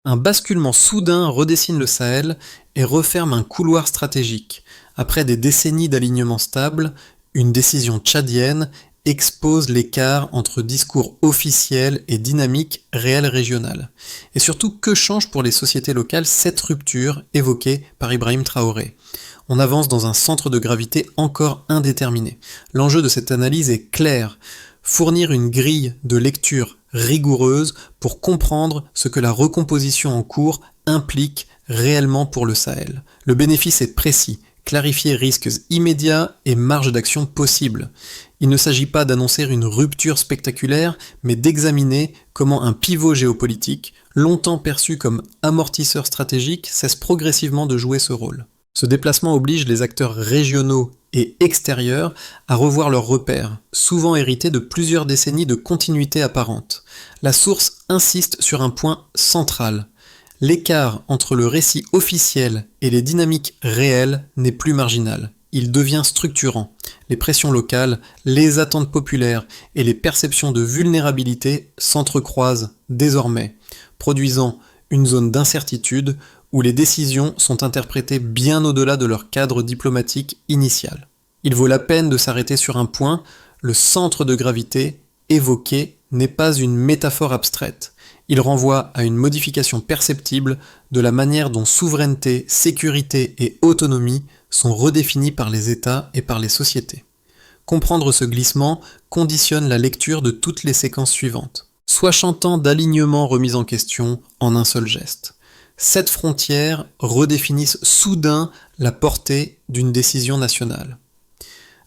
Un basculement soudain redessine le Sahel et referme un couloir stratégique. Après des décennies d'alignement stable, une décision tchadienne expose l'écart entre discours officiels et dynamique réelle régionale. Et surtout, que change pour les sociétés locales cette rupture évoquée par Ibrahim Traoré? On avance dans un centre de gravité encore indéterminé. L'enjeu de cette analyse est clair: fournir une grille de lecture rigoureuse pour comprendre ce que la recomposition en cours implique réellement pour le Sahel. Le bénéfice est précis: clarifier risques immédiats et marges d'action possibles. Il ne s'agit pas d'annoncer une rupture spectaculaire, mais d'examiner comment un pivot géopolitique, longtemps perçu comme amortisseur stratégique, cesse progressivement de jouer ce rôle. Ce déplacement oblige les acteurs régionaux et extérieurs à revoir leurs repères, souvent hérités de plusieurs décennies de continuité apparente. La source insiste sur un point central: l'écart entre le récit officiel et les dynamiques réelles n'est plus marginal, il devient structurant. Les pressions locales, les attentes populaires et les perceptions de vulnérabilité s'entrecroisent désormais, produisant une zone d'incertitude où les décisions sont interprétées bien au-delà de leur cadre diplomatique initial. Il vaut la peine de s'arrêter sur un point: le centre de gravité évoqué n'est pas une métaphore abstraite. Il renvoie à une modification perceptible de la manière dont souveraineté, sécurité et autonomie sont redéfinies par les États et par les sociétés. Comprendre ce glissement conditionne la lecture de toutes les séquences suivantes, soit chantant d'alignement remis en question en un seul geste. Cette frontière redéfinissent soudain la portée d'une décision nationale.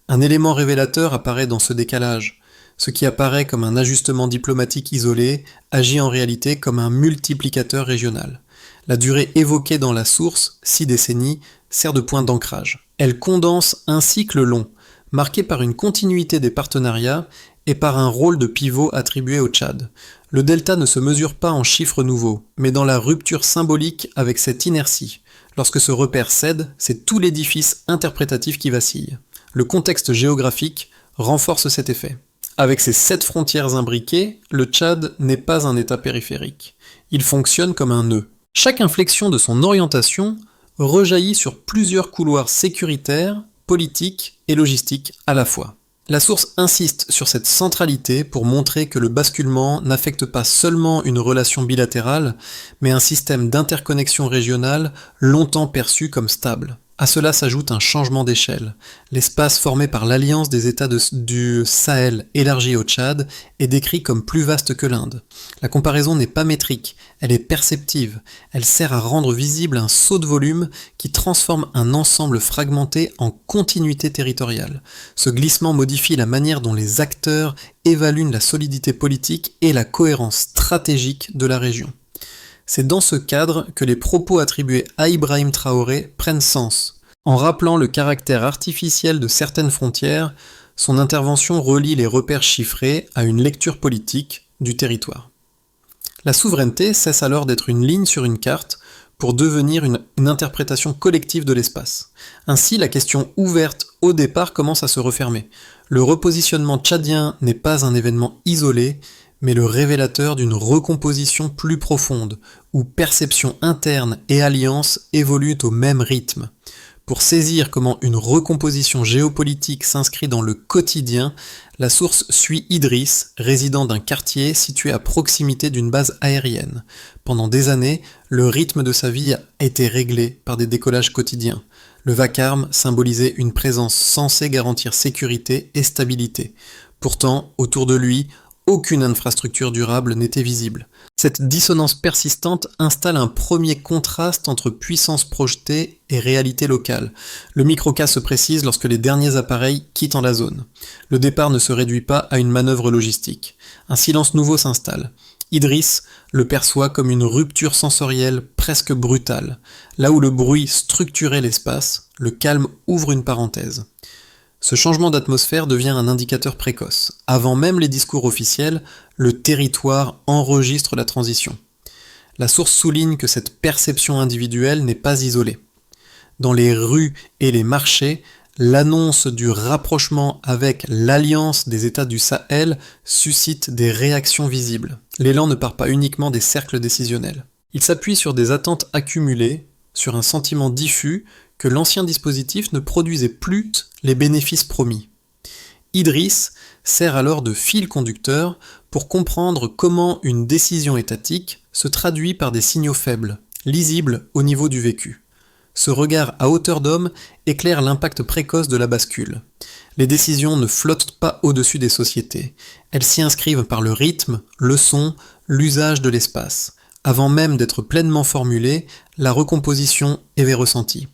Un élément révélateur apparaît dans ce décalage. Ce qui apparaît comme un ajustement diplomatique isolé agit en réalité comme un multiplicateur régional. La durée évoquée dans la source, 6 décennies, sert de point d'ancrage. Elle condense un cycle long, marqué par une continuité des partenariats et par un rôle de pivot attribué au Tchad. Le delta ne se mesure pas en chiffres nouveaux, mais dans la rupture symbolique avec cette inertie. Lorsque ce repère cède, c'est tout l'édifice interprétatif qui vacille. Le contexte géographique renforce cet effet. Avec ses 7 frontières imbriquées, le Tchad n'est pas un État périphérique. Il fonctionne comme un nœud. Chaque inflexion de son orientation rejaillit sur plusieurs couloirs sécuritaires, politiques et logistiques à la fois. La source insiste sur cette centralité pour montrer que le basculement n'affecte pas seulement une relation bilatérale, mais un système d'interconnexion régionale longtemps perçu comme stable. À cela s'ajoute un changement d'échelle. L'espace formé par l'alliance des États du Sahel élargi au Tchad est décrit comme plus vaste que l'Inde. La comparaison n'est pas métrique, elle est perceptive. Elle sert à rendre visible un saut de volume qui transforme un ensemble fragmenté en continuité territoriale. Ce glissement modifie la manière dont les acteurs évaluent la solidité politique et la cohérence stratégique de la région. C'est dans ce cadre que les propos attribués à Ibrahim Traoré prennent sens. En rappelant le caractère artificiel de certaines frontières, son intervention relie les repères chiffrés à une lecture politique du territoire. La souveraineté cesse alors d'être une ligne sur une carte pour devenir une interprétation collective de l'espace. Ainsi, la question ouverte au départ commence à se refermer. Le repositionnement tchadien n'est pas un événement isolé, mais le révélateur d'une recomposition plus profonde, où perception interne et alliance évoluent au même rythme. Pour saisir comment une recomposition géopolitique s'inscrit dans le quotidien, la source suit Idriss, résident d'un quartier situé à proximité d'une base aérienne. Pendant des années, le rythme de sa vie a été réglé par des décollages quotidiens. Le vacarme symbolisait une présence censée garantir sécurité et stabilité. Pourtant, autour de lui, aucune infrastructure durable n'était visible. Cette dissonance persistante installe un premier contraste entre puissance projetée et réalité locale. Le microcas se précise lorsque les derniers appareils quittent la zone. Le départ ne se réduit pas à une manœuvre logistique. Un silence nouveau s'installe. Idriss le perçoit comme une rupture sensorielle presque brutale. Là où le bruit structurait l'espace, le calme ouvre une parenthèse. Ce changement d'atmosphère devient un indicateur précoce. Avant même les discours officiels, le territoire enregistre la transition. La source souligne que cette perception individuelle n'est pas isolée. Dans les rues et les marchés, l'annonce du rapprochement avec l'alliance des États du Sahel suscite des réactions visibles. L'élan ne part pas uniquement des cercles décisionnels. Il s'appuie sur des attentes accumulées, sur un sentiment diffus que l'ancien dispositif ne produisait plus les bénéfices promis. Idriss sert alors de fil conducteur pour comprendre comment une décision étatique se traduit par des signaux faibles, lisibles au niveau du vécu. Ce regard à hauteur d'homme éclaire l'impact précoce de la bascule. Les décisions ne flottent pas au-dessus des sociétés. Elles s'y inscrivent par le rythme, le son, l'usage de l'espace. Avant même d'être pleinement formulée, la recomposition est ressentie.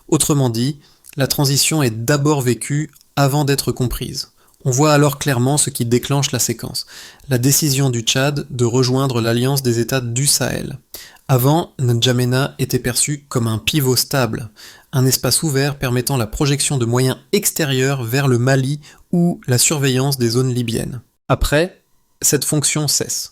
Autrement dit, la transition est d'abord vécue avant d'être comprise. On voit alors clairement ce qui déclenche la séquence, la décision du Tchad de rejoindre l'alliance des États du Sahel. Avant, N'Djamena était perçu comme un pivot stable, un espace ouvert permettant la projection de moyens extérieurs vers le Mali ou la surveillance des zones libyennes. Après, cette fonction cesse.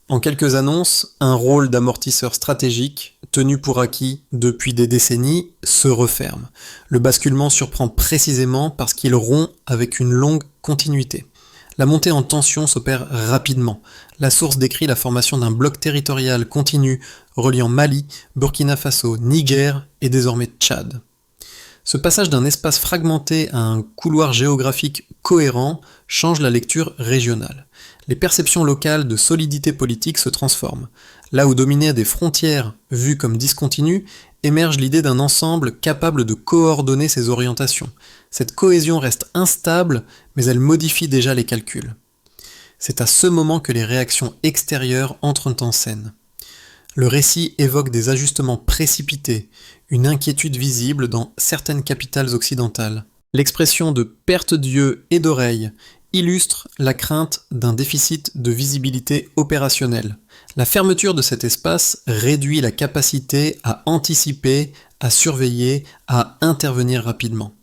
En quelques annonces, un rôle d'amortisseur stratégique, tenu pour acquis depuis des décennies, se referme. Le basculement surprend précisément parce qu'il rompt avec une longue continuité. La montée en tension s'opère rapidement. La source décrit la formation d'un bloc territorial continu reliant Mali, Burkina Faso, Niger et désormais Tchad. Ce passage d'un espace fragmenté à un couloir géographique cohérent change la lecture régionale. Les perceptions locales de solidité politique se transforment. Là où dominaient des frontières vues comme discontinues, émerge l'idée d'un ensemble capable de coordonner ses orientations. Cette cohésion reste instable, mais elle modifie déjà les calculs. C'est à ce moment que les réactions extérieures entrent en scène. Le récit évoque des ajustements précipités, une inquiétude visible dans certaines capitales occidentales. L'expression de perte d'yeux et d'oreilles illustre la crainte d'un déficit de visibilité opérationnelle. La fermeture de cet espace réduit la capacité à anticiper, à surveiller, à intervenir rapidement.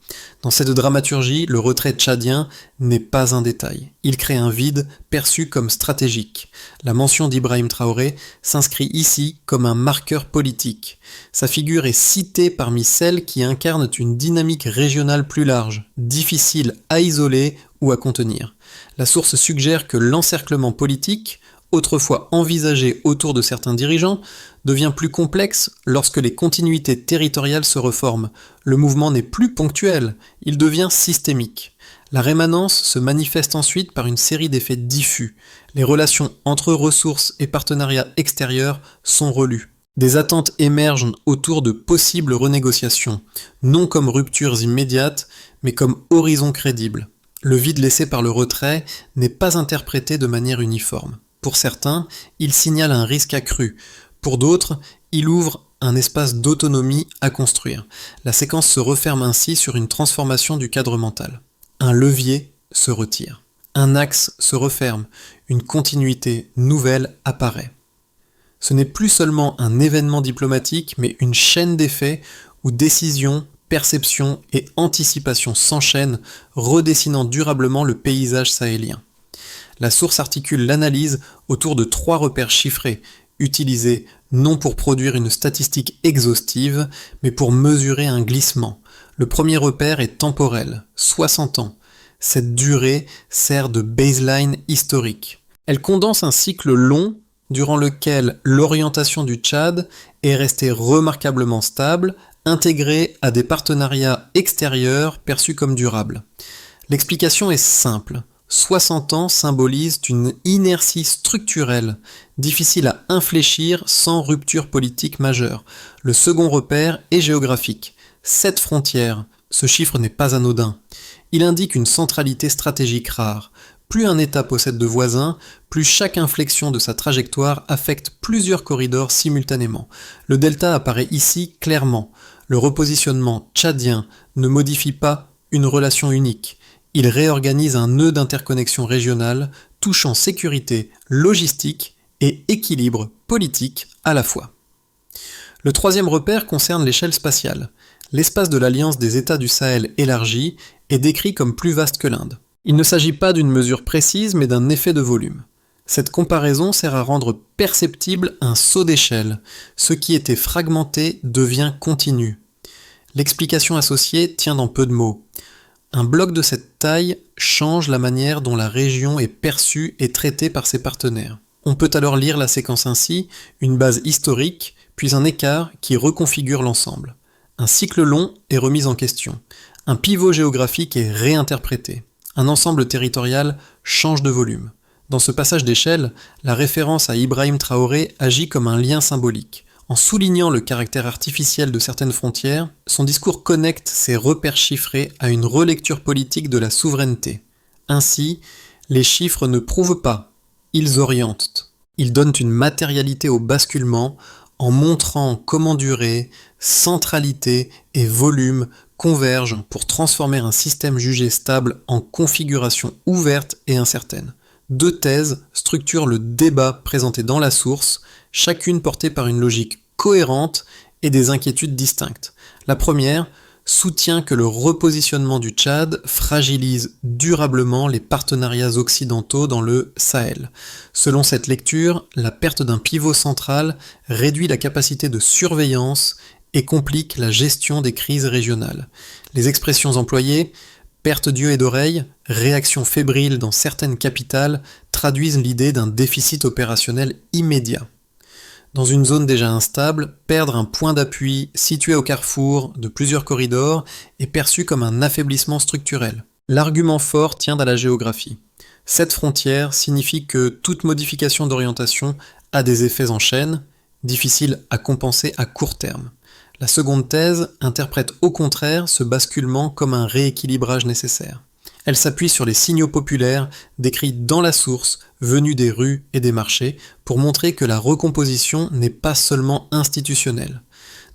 Dans cette dramaturgie, le retrait tchadien n'est pas un détail. Il crée un vide perçu comme stratégique. La mention d'Ibrahim Traoré s'inscrit ici comme un marqueur politique. Sa figure est citée parmi celles qui incarnent une dynamique régionale plus large, difficile à isoler ou à contenir. La source suggère que l'encerclement politique, autrefois envisagé autour de certains dirigeants, devient plus complexe lorsque les continuités territoriales se reforment. Le mouvement n'est plus ponctuel, il devient systémique. La rémanence se manifeste ensuite par une série d'effets diffus. Les relations entre ressources et partenariats extérieurs sont relues. Des attentes émergent autour de possibles renégociations, non comme ruptures immédiates, mais comme horizons crédibles. Le vide laissé par le retrait n'est pas interprété de manière uniforme. Pour certains, il signale un risque accru. Pour d'autres, il ouvre un espace d'autonomie à construire. La séquence se referme ainsi sur une transformation du cadre mental. Un levier se retire. Un axe se referme. Une continuité nouvelle apparaît. Ce n'est plus seulement un événement diplomatique, mais une chaîne d'effets où décisions, perceptions et anticipations s'enchaînent, redessinant durablement le paysage sahélien. La source articule l'analyse autour de 3 repères chiffrés, utilisés non pour produire une statistique exhaustive, mais pour mesurer un glissement. Le premier repère est temporel, 60 ans. Cette durée sert de baseline historique. Elle condense un cycle long durant lequel l'orientation du Tchad est restée remarquablement stable, intégrée à des partenariats extérieurs perçus comme durables. L'explication est simple. 60 ans symbolisent une inertie structurelle, difficile à infléchir sans rupture politique majeure. Le second repère est géographique. 7 frontières, ce chiffre n'est pas anodin. Il indique une centralité stratégique rare. Plus un État possède de voisins, plus chaque inflexion de sa trajectoire affecte plusieurs corridors simultanément. Le delta apparaît ici clairement. Le repositionnement tchadien ne modifie pas une relation unique. Il réorganise un nœud d'interconnexion régionale touchant sécurité, logistique et équilibre politique à la fois. Le troisième repère concerne l'échelle spatiale. L'espace de l'Alliance des États du Sahel élargi est décrit comme plus vaste que l'Inde. Il ne s'agit pas d'une mesure précise mais d'un effet de volume. Cette comparaison sert à rendre perceptible un saut d'échelle. Ce qui était fragmenté devient continu. L'explication associée tient dans peu de mots. Un bloc de cette taille change la manière dont la région est perçue et traitée par ses partenaires. On peut alors lire la séquence ainsi, une base historique, puis un écart qui reconfigure l'ensemble. Un cycle long est remis en question. Un pivot géographique est réinterprété. Un ensemble territorial change de volume. Dans ce passage d'échelle, la référence à Ibrahim Traoré agit comme un lien symbolique. En soulignant le caractère artificiel de certaines frontières, son discours connecte ces repères chiffrés à une relecture politique de la souveraineté. Ainsi, les chiffres ne prouvent pas, ils orientent. Ils donnent une matérialité au basculement en montrant comment durée, centralité et volume convergent pour transformer un système jugé stable en configuration ouverte et incertaine. Deux thèses structurent le débat présenté dans la source, chacune portée par une logique cohérente et des inquiétudes distinctes. La première soutient que le repositionnement du Tchad fragilise durablement les partenariats occidentaux dans le Sahel. Selon cette lecture, la perte d'un pivot central réduit la capacité de surveillance et complique la gestion des crises régionales. Les expressions employées, perte d'yeux et d'oreilles, réaction fébrile dans certaines capitales, traduisent l'idée d'un déficit opérationnel immédiat. Dans une zone déjà instable, perdre un point d'appui situé au carrefour de plusieurs corridors est perçu comme un affaiblissement structurel. L'argument fort tient à la géographie. Cette frontière signifie que toute modification d'orientation a des effets en chaîne, difficiles à compenser à court terme. La seconde thèse interprète au contraire ce basculement comme un rééquilibrage nécessaire. Elle s'appuie sur les signaux populaires décrits dans la source, venus des rues et des marchés, pour montrer que la recomposition n'est pas seulement institutionnelle.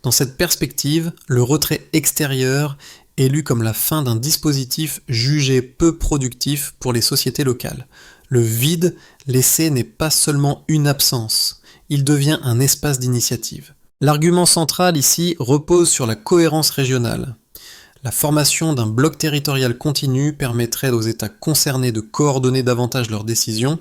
Dans cette perspective, le retrait extérieur est lu comme la fin d'un dispositif jugé peu productif pour les sociétés locales. Le vide laissé n'est pas seulement une absence, il devient un espace d'initiative. L'argument central ici repose sur la cohérence régionale. La formation d'un bloc territorial continu permettrait aux États concernés de coordonner davantage leurs décisions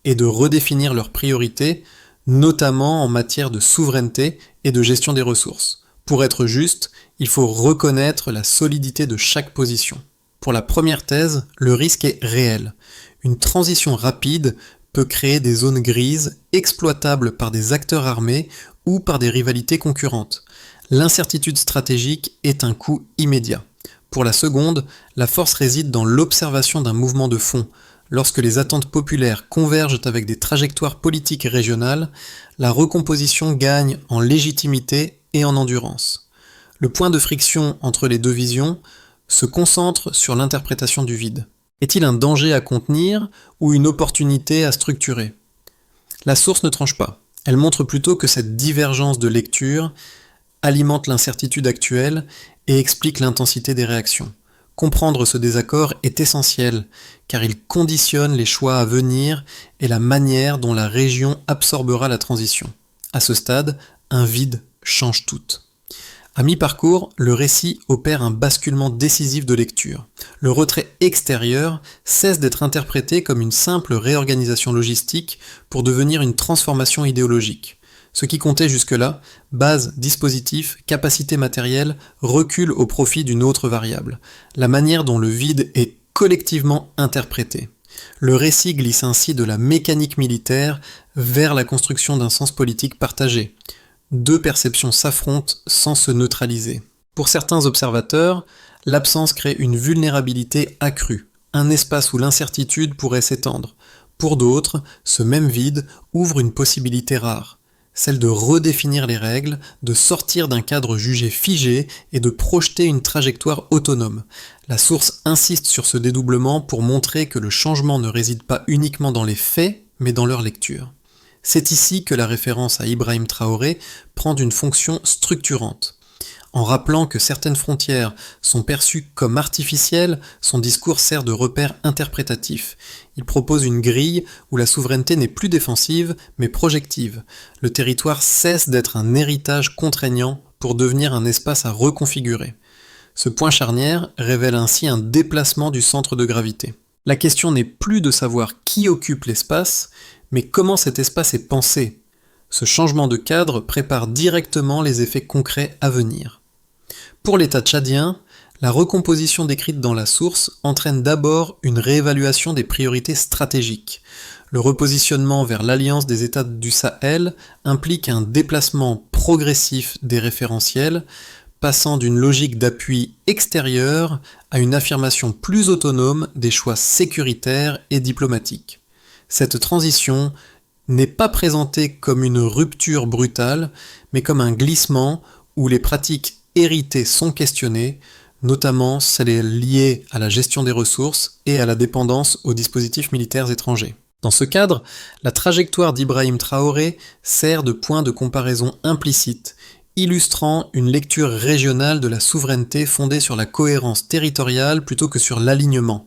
et de redéfinir leurs priorités, notamment en matière de souveraineté et de gestion des ressources. Pour être juste, il faut reconnaître la solidité de chaque position. Pour la première thèse, le risque est réel. Une transition rapide peut créer des zones grises exploitables par des acteurs armés ou par des rivalités concurrentes. L'incertitude stratégique est un coût immédiat. Pour la seconde, la force réside dans l'observation d'un mouvement de fond. Lorsque les attentes populaires convergent avec des trajectoires politiques régionales, la recomposition gagne en légitimité et en endurance. Le point de friction entre les deux visions se concentre sur l'interprétation du vide. Est-il un danger à contenir ou une opportunité à structurer ? La source ne tranche pas. Elle montre plutôt que cette divergence de lecture alimente l'incertitude actuelle et explique l'intensité des réactions. Comprendre ce désaccord est essentiel, car il conditionne les choix à venir et la manière dont la région absorbera la transition. À ce stade, un vide change tout. À mi-parcours, le récit opère un basculement décisif de lecture. Le retrait extérieur cesse d'être interprété comme une simple réorganisation logistique pour devenir une transformation idéologique. Ce qui comptait jusque-là, base, dispositif, capacité matérielle, recule au profit d'une autre variable, la manière dont le vide est collectivement interprété. Le récit glisse ainsi de la mécanique militaire vers la construction d'un sens politique partagé. Deux perceptions s'affrontent sans se neutraliser. Pour certains observateurs, l'absence crée une vulnérabilité accrue, un espace où l'incertitude pourrait s'étendre. Pour d'autres, ce même vide ouvre une possibilité rare, celle de redéfinir les règles, de sortir d'un cadre jugé figé et de projeter une trajectoire autonome. La source insiste sur ce dédoublement pour montrer que le changement ne réside pas uniquement dans les faits, mais dans leur lecture. C'est ici que la référence à Ibrahim Traoré prend une fonction structurante. En rappelant que certaines frontières sont perçues comme artificielles, son discours sert de repère interprétatif. Il propose une grille où la souveraineté n'est plus défensive, mais projective. Le territoire cesse d'être un héritage contraignant pour devenir un espace à reconfigurer. Ce point charnière révèle ainsi un déplacement du centre de gravité. La question n'est plus de savoir qui occupe l'espace, mais comment cet espace est pensé. Ce changement de cadre prépare directement les effets concrets à venir. Pour l'État tchadien, la recomposition décrite dans la source entraîne d'abord une réévaluation des priorités stratégiques. Le repositionnement vers l'Alliance des États du Sahel implique un déplacement progressif des référentiels, passant d'une logique d'appui extérieur à une affirmation plus autonome des choix sécuritaires et diplomatiques. Cette transition n'est pas présentée comme une rupture brutale, mais comme un glissement où les pratiques héritées sont questionnées, notamment celles liées à la gestion des ressources et à la dépendance aux dispositifs militaires étrangers. Dans ce cadre, la trajectoire d'Ibrahim Traoré sert de point de comparaison implicite, illustrant une lecture régionale de la souveraineté fondée sur la cohérence territoriale plutôt que sur l'alignement.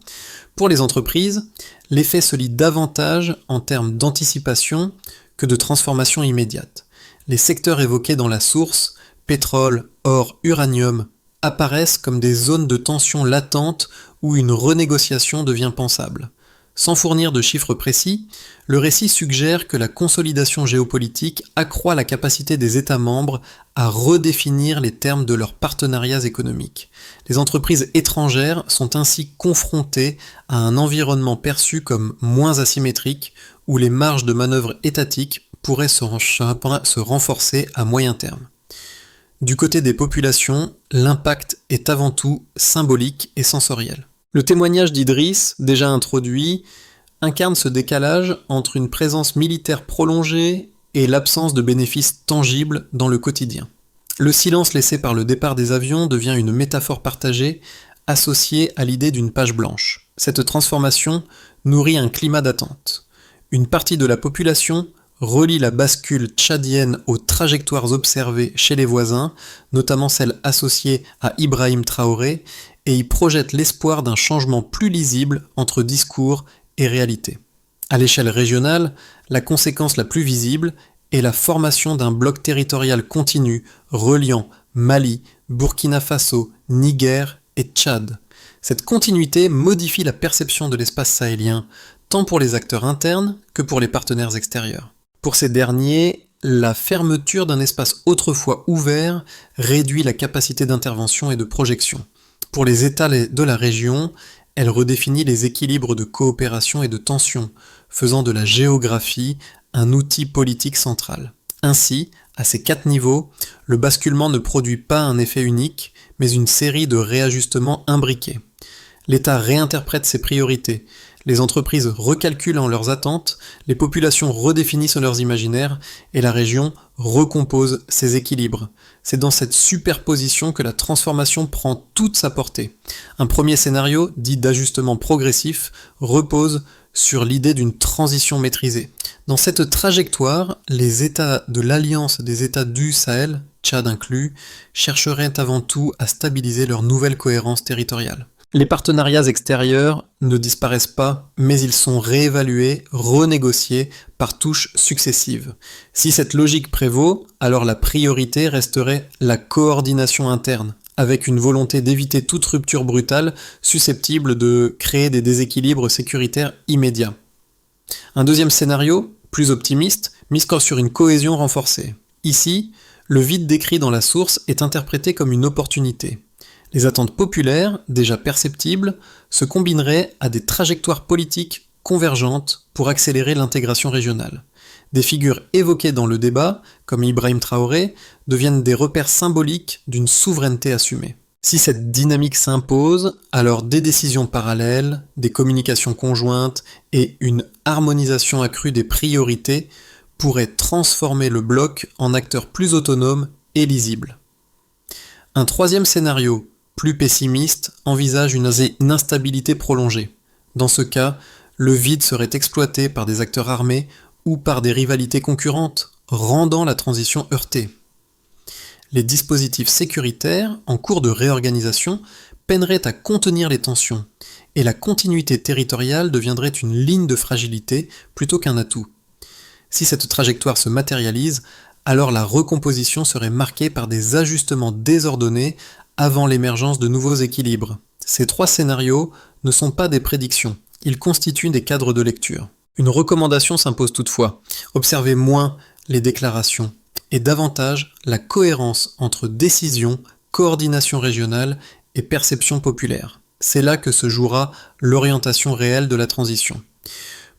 Pour les entreprises, l'effet se lit davantage en termes d'anticipation que de transformation immédiate. Les secteurs évoqués dans la source, pétrole, or, uranium, apparaissent comme des zones de tension latente où une renégociation devient pensable. Sans fournir de chiffres précis, le récit suggère que la consolidation géopolitique accroît la capacité des États membres à redéfinir les termes de leurs partenariats économiques. Les entreprises étrangères sont ainsi confrontées à un environnement perçu comme moins asymétrique, où les marges de manœuvre étatiques pourraient se renforcer à moyen terme. Du côté des populations, l'impact est avant tout symbolique et sensoriel. Le témoignage d'Idriss, déjà introduit, incarne ce décalage entre une présence militaire prolongée et l'absence de bénéfices tangibles dans le quotidien. Le silence laissé par le départ des avions devient une métaphore partagée, associée à l'idée d'une page blanche. Cette transformation nourrit un climat d'attente. Une partie de la population relie la bascule tchadienne aux trajectoires observées chez les voisins, notamment celles associées à Ibrahim Traoré, et y projette l'espoir d'un changement plus lisible entre discours et réalité. À l'échelle régionale, la conséquence la plus visible est la formation d'un bloc territorial continu reliant Mali, Burkina Faso, Niger et Tchad. Cette continuité modifie la perception de l'espace sahélien, tant pour les acteurs internes que pour les partenaires extérieurs. Pour ces derniers, la fermeture d'un espace autrefois ouvert réduit la capacité d'intervention et de projection. Pour les États de la région, elle redéfinit les équilibres de coopération et de tension, faisant de la géographie un outil politique central. Ainsi, à ces 4 niveaux, le basculement ne produit pas un effet unique, mais une série de réajustements imbriqués. L'État réinterprète ses priorités, les entreprises recalculent leurs attentes, les populations redéfinissent leurs imaginaires et la région recompose ses équilibres. C'est dans cette superposition que la transformation prend toute sa portée. Un premier scénario, dit d'ajustement progressif, repose sur l'idée d'une transition maîtrisée. Dans cette trajectoire, les États de l'Alliance des États du Sahel, Tchad inclus, chercheraient avant tout à stabiliser leur nouvelle cohérence territoriale. Les partenariats extérieurs ne disparaissent pas, mais ils sont réévalués, renégociés par touches successives. Si cette logique prévaut, alors la priorité resterait la coordination interne, avec une volonté d'éviter toute rupture brutale susceptible de créer des déséquilibres sécuritaires immédiats. Un deuxième scénario, plus optimiste, mise sur une cohésion renforcée. Ici, le vide décrit dans la source est interprété comme une opportunité. Les attentes populaires, déjà perceptibles, se combineraient à des trajectoires politiques convergentes pour accélérer l'intégration régionale. Des figures évoquées dans le débat, comme Ibrahim Traoré, deviennent des repères symboliques d'une souveraineté assumée. Si cette dynamique s'impose, alors des décisions parallèles, des communications conjointes et une harmonisation accrue des priorités pourraient transformer le bloc en acteur plus autonome et lisible. Un troisième scénario, plus pessimiste, envisage une instabilité prolongée. Dans ce cas, le vide serait exploité par des acteurs armés ou par des rivalités concurrentes, rendant la transition heurtée. Les dispositifs sécuritaires, en cours de réorganisation, peineraient à contenir les tensions, et la continuité territoriale deviendrait une ligne de fragilité plutôt qu'un atout. Si cette trajectoire se matérialise, alors la recomposition serait marquée par des ajustements désordonnés avant l'émergence de nouveaux équilibres. Ces 3 scénarios ne sont pas des prédictions, ils constituent des cadres de lecture. Une recommandation s'impose toutefois, observez moins les déclarations et davantage la cohérence entre décision, coordination régionale et perception populaire. C'est là que se jouera l'orientation réelle de la transition.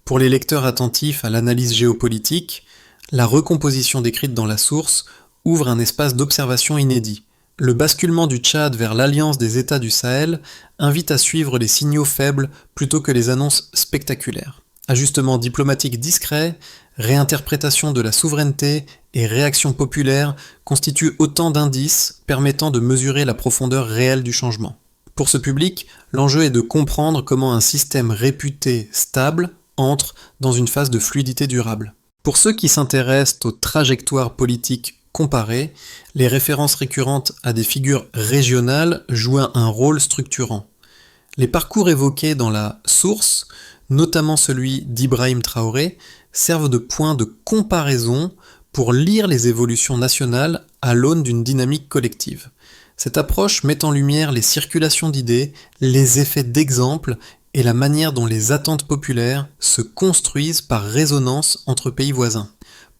Pour les lecteurs attentifs à l'analyse géopolitique, la recomposition décrite dans la source ouvre un espace d'observation inédit. Le basculement du Tchad vers l'alliance des États du Sahel invite à suivre les signaux faibles plutôt que les annonces spectaculaires. Ajustement diplomatique discret, réinterprétation de la souveraineté et réaction populaire constituent autant d'indices permettant de mesurer la profondeur réelle du changement. Pour ce public, l'enjeu est de comprendre comment un système réputé stable entre dans une phase de fluidité durable. Pour ceux qui s'intéressent aux trajectoires politiques comparées, les références récurrentes à des figures régionales jouent un rôle structurant. Les parcours évoqués dans la source, notamment celui d'Ibrahim Traoré, servent de point de comparaison pour lire les évolutions nationales à l'aune d'une dynamique collective. Cette approche met en lumière les circulations d'idées, les effets d'exemple et la manière dont les attentes populaires se construisent par résonance entre pays voisins.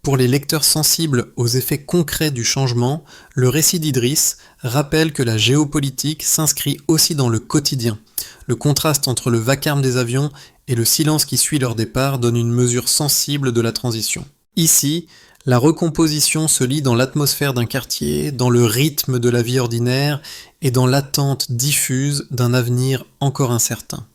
Pour les lecteurs sensibles aux effets concrets du changement, le récit d'Idriss rappelle que la géopolitique s'inscrit aussi dans le quotidien. Le contraste entre le vacarme des avions et le silence qui suit leur départ donne une mesure sensible de la transition. Ici, la recomposition se lit dans l'atmosphère d'un quartier, dans le rythme de la vie ordinaire et dans l'attente diffuse d'un avenir encore incertain.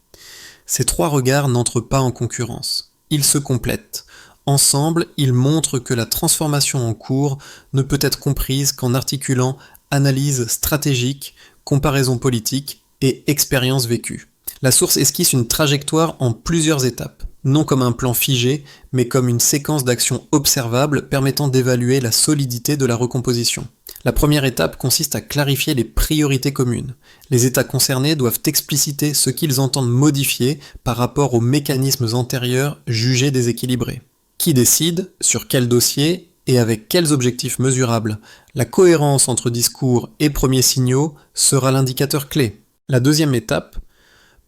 Ces trois regards n'entrent pas en concurrence. Ils se complètent. Ensemble, ils montrent que la transformation en cours ne peut être comprise qu'en articulant analyse stratégique, comparaison politique et expérience vécue. La source esquisse une trajectoire en plusieurs étapes, non comme un plan figé, mais comme une séquence d'actions observables permettant d'évaluer la solidité de la recomposition. La première étape consiste à clarifier les priorités communes. Les États concernés doivent expliciter ce qu'ils entendent modifier par rapport aux mécanismes antérieurs jugés déséquilibrés. Qui décide, sur quel dossier et avec quels objectifs mesurables? La cohérence entre discours et premiers signaux sera l'indicateur clé. La deuxième étape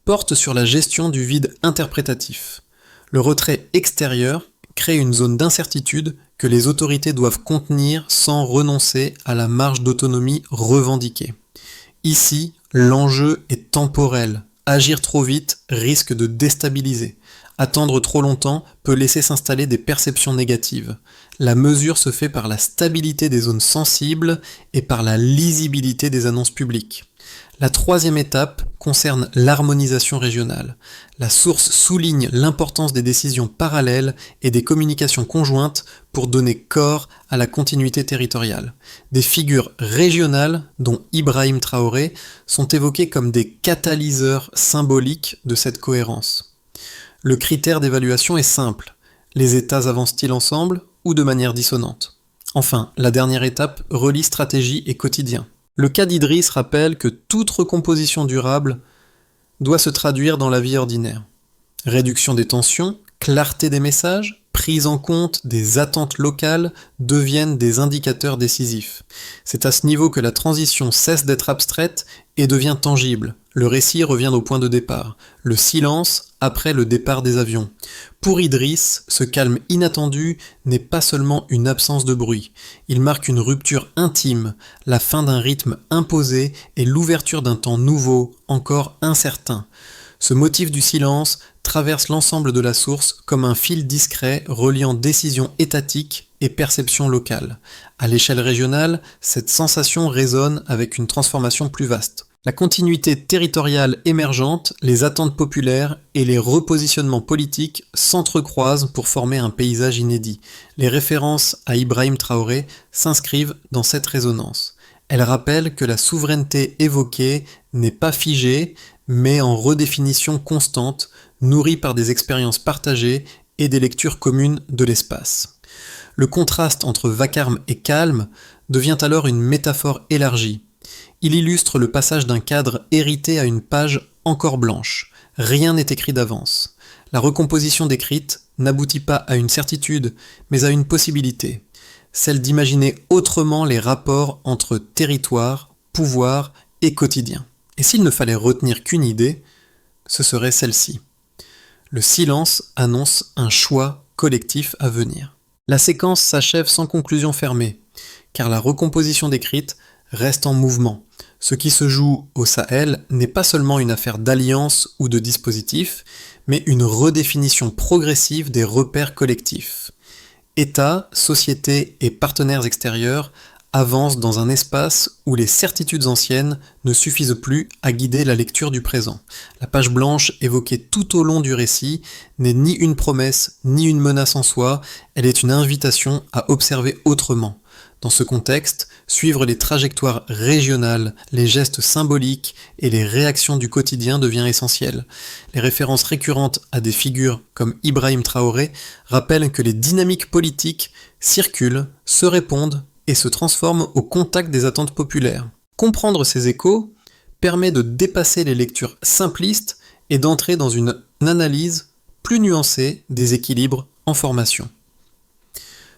porte sur la gestion du vide interprétatif. Le retrait extérieur crée une zone d'incertitude que les autorités doivent contenir sans renoncer à la marge d'autonomie revendiquée. Ici, l'enjeu est temporel. Agir trop vite risque de déstabiliser. Attendre trop longtemps peut laisser s'installer des perceptions négatives. La mesure se fait par la stabilité des zones sensibles et par la lisibilité des annonces publiques. La troisième étape concerne l'harmonisation régionale. La source souligne l'importance des décisions parallèles et des communications conjointes pour donner corps à la continuité territoriale. Des figures régionales, dont Ibrahim Traoré, sont évoquées comme des catalyseurs symboliques de cette cohérence. Le critère d'évaluation est simple. Les États avancent-ils ensemble ou de manière dissonante? Enfin, la dernière étape relie stratégie et quotidien. Le cas d'Idriss rappelle que toute recomposition durable doit se traduire dans la vie ordinaire. Réduction des tensions, clarté des messages, prise en compte des attentes locales deviennent des indicateurs décisifs. C'est à ce niveau que la transition cesse d'être abstraite et devient tangible. Le récit revient au point de départ, le silence après le départ des avions. Pour Idriss, ce calme inattendu n'est pas seulement une absence de bruit, il marque une rupture intime, la fin d'un rythme imposé et l'ouverture d'un temps nouveau, encore incertain. Ce motif du silence traverse l'ensemble de la source comme un fil discret reliant décisions étatiques et perceptions locales. À l'échelle régionale, cette sensation résonne avec une transformation plus vaste. La continuité territoriale émergente, les attentes populaires et les repositionnements politiques s'entrecroisent pour former un paysage inédit. Les références à Ibrahim Traoré s'inscrivent dans cette résonance. Elles rappellent que la souveraineté évoquée n'est pas figée, mais en redéfinition constante, nourrie par des expériences partagées et des lectures communes de l'espace. Le contraste entre vacarme et calme devient alors une métaphore élargie. Il illustre le passage d'un cadre hérité à une page encore blanche. Rien n'est écrit d'avance. La recomposition décrite n'aboutit pas à une certitude, mais à une possibilité, celle d'imaginer autrement les rapports entre territoire, pouvoir et quotidien. Et s'il ne fallait retenir qu'une idée, ce serait celle-ci. Le silence annonce un choix collectif à venir. La séquence s'achève sans conclusion fermée, car la recomposition décrite reste en mouvement. Ce qui se joue au Sahel n'est pas seulement une affaire d'alliance ou de dispositif, mais une redéfinition progressive des repères collectifs. États, sociétés et partenaires extérieurs avancent dans un espace où les certitudes anciennes ne suffisent plus à guider la lecture du présent. La page blanche évoquée tout au long du récit n'est ni une promesse ni une menace en soi, elle est une invitation à observer autrement. Dans ce contexte, suivre les trajectoires régionales, les gestes symboliques et les réactions du quotidien devient essentiel. Les références récurrentes à des figures comme Ibrahim Traoré rappellent que les dynamiques politiques circulent, se répondent et se transforment au contact des attentes populaires. Comprendre ces échos permet de dépasser les lectures simplistes et d'entrer dans une analyse plus nuancée des équilibres en formation.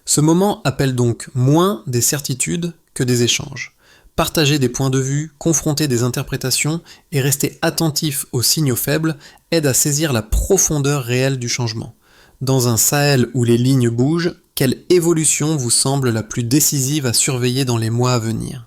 Ce moment appelle donc moins des certitudes que des échanges. Partager des points de vue, confronter des interprétations et rester attentif aux signaux faibles aide à saisir la profondeur réelle du changement. Dans un Sahel où les lignes bougent, quelle évolution vous semble la plus décisive à surveiller dans les mois à venir ?